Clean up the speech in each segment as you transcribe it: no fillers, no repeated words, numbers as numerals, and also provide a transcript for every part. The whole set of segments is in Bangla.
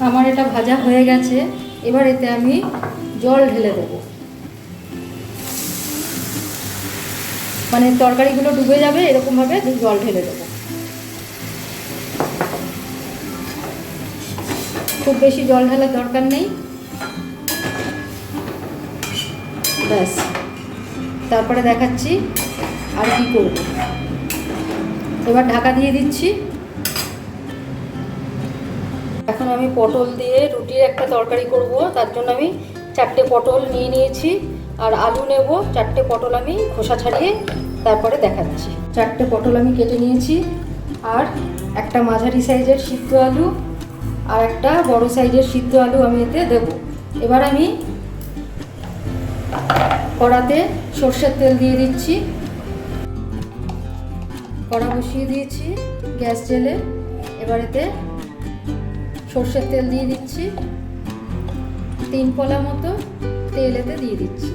আমার এটা ভাজা হয়ে গেছে। এবার এতে আমি জল ঢেলে দেব, মানে তরকারিগুলো ডুবে যাবে এরকমভাবে জল ঢেলে দেবো। খুব বেশি জল ঢালার দরকার নেই, ব্যাস। তারপরে দেখাচ্ছি আর কি করব। এবার ঢাকা দিয়ে দিচ্ছি। এখন আমি পটল দিয়ে রুটির একটা তরকারি করব। তার জন্য আমি 4টে পটল নিয়ে নিয়েছি আর আলু নেব। 4টে পটল আমি খোসা ছাড়িয়ে তারপরে দেখাচ্ছি। 4টে পটল আমি কেটে নিয়েছি আর একটা মাঝারি সাইজের সিদ্ধ আলু আর একটা বড় সাইজের সিদ্ধ আলু আমি এতে দেব। এবার আমি কড়াতে সর্ষের তেল দিয়ে দিচ্ছি। কড়া বসিয়ে দিয়েছি গ্যাস জেলে। এবার এতে সর্ষের তেল দিয়ে দিচ্ছি। 3 পলা মতো তেল এতে দিয়ে দিচ্ছি।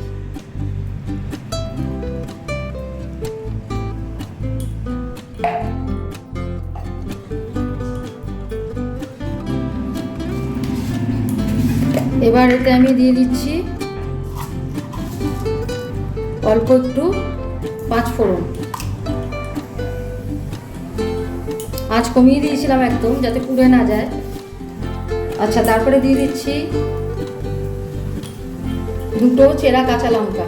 এবার এতে আমি দিয়ে দিচ্ছি অল্প একটু 5 ফোড়ন। আঁচ কমিয়ে দিয়েছিলাম একদম, যাতে পুড়ে না যায়। আচ্ছা, তারপরে দিয়ে দিচ্ছি 2টো চেরা কাঁচা লঙ্কা,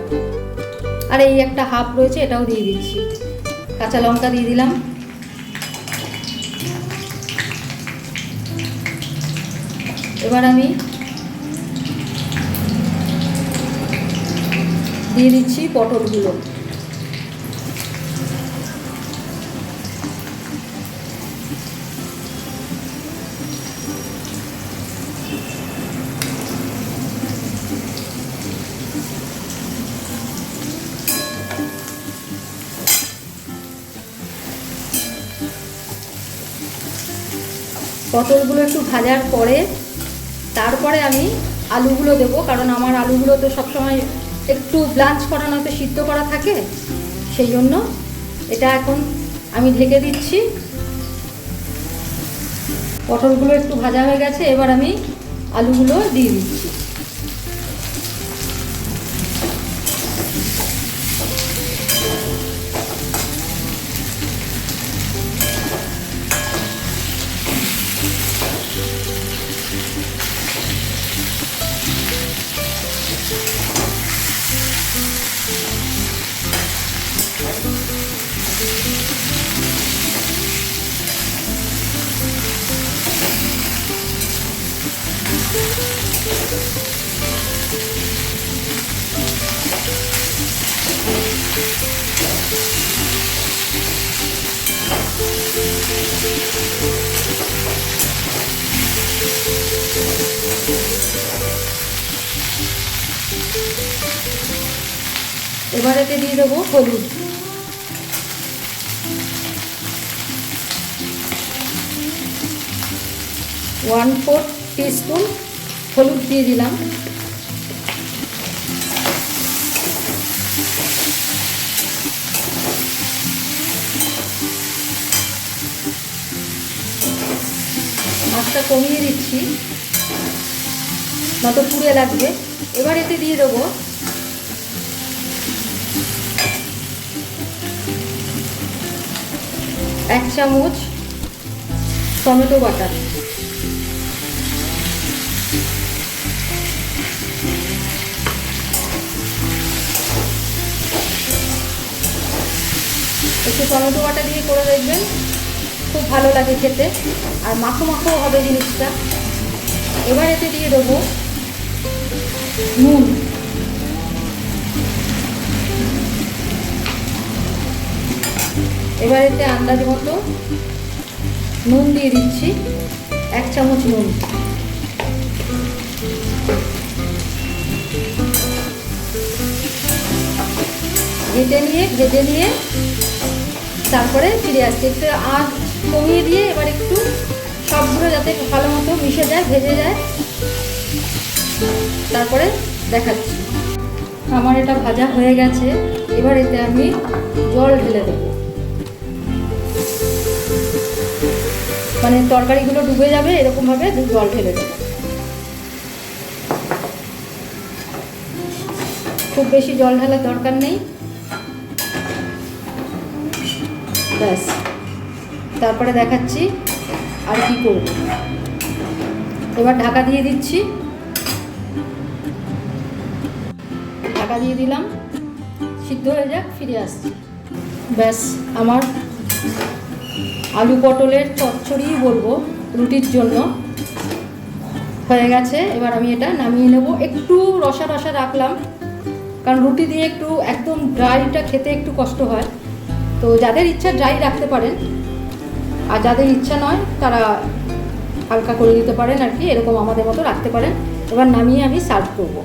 আর এই একটা হাফ রয়েছে এটাও দিয়ে দিচ্ছি। কাঁচা লঙ্কা দিয়ে দিলাম। এবার আমি দিয়ে দিচ্ছি পটলগুলো। পটলগুলো একটু ভাজার পরে তারপরে আমি আলুগুলো দেবো, কারণ আমার আলুগুলো তো সবসময় একটু ব্লাঞ্চ করা নয়তো সিদ্ধ করা থাকে, সেই জন্য এটা এখন আমি ঢেকে দিচ্ছি। পটলগুলো একটু ভাজা হয়ে গেছে, এবার আমি আলুগুলো দিয়ে দিচ্ছি। এবার এতে দিয়ে দেবো হলুদ। ওয়ান 4 টিস্পুন হলুদ দিয়ে দিলাম। মাছটা কমিয়ে দিচ্ছি, নয়তো পুড়ে লাগবে। এবার এতে দিয়ে দেবো এক চামচ টমেটো বাটা। একটু টমেটো বাটা দিয়ে করে দেখবেন, খুব ভালো লাগে খেতে, আর মাখো মাখো হবে জিনিসটা। এবার এতে দিয়ে দেবো নুন। এবার এতে আন্দাজ মতো নুন দিয়ে দিচ্ছি, 1 চামচ নুন। ভেজে নিয়ে তারপরে ফিরে আসছি। একটু আঁচ কমিয়ে দিয়ে এবার একটু সবগুলো যাতে ভালো মতো মিশে যায়, ভেজে যায়, তারপরে দেখাচ্ছি। আমার এটা ভাজা হয়ে গেছে। এবার এতে আমি জল ঢেলে দেবো, মানে তরকারিগুলো ডুবে যাবে এরকমভাবে জল ঢেলে দেবো। খুব বেশি জল ঢালার দরকার নেই। ব্যাস, তারপরে দেখাচ্ছি আর কি করব। এবার ঢাকা দিয়ে দিচ্ছি, ঢাকা দিয়ে দিলাম, সিদ্ধ হয়ে যাক, ফিরে আসছি। ব্যাস, আমার আলু পটলের চচ্চড়ি বলবো রুটির জন্য হয়ে গেছে। এবার আমি এটা নামিয়ে নেব। একটু রসা রসা রাখলাম, কারণ রুটি দিয়ে একটু একদম ড্রাইটা খেতে একটু কষ্ট হয়। তো যাদের ইচ্ছা ড্রাই রাখতে পারেন, আর যাদের ইচ্ছা নয় তারা হালকা করে দিতে পারেন আর কি, এরকম আমাদের মতো রাখতে পারেন। এবার নামিয়ে আমি সার্ভ করব।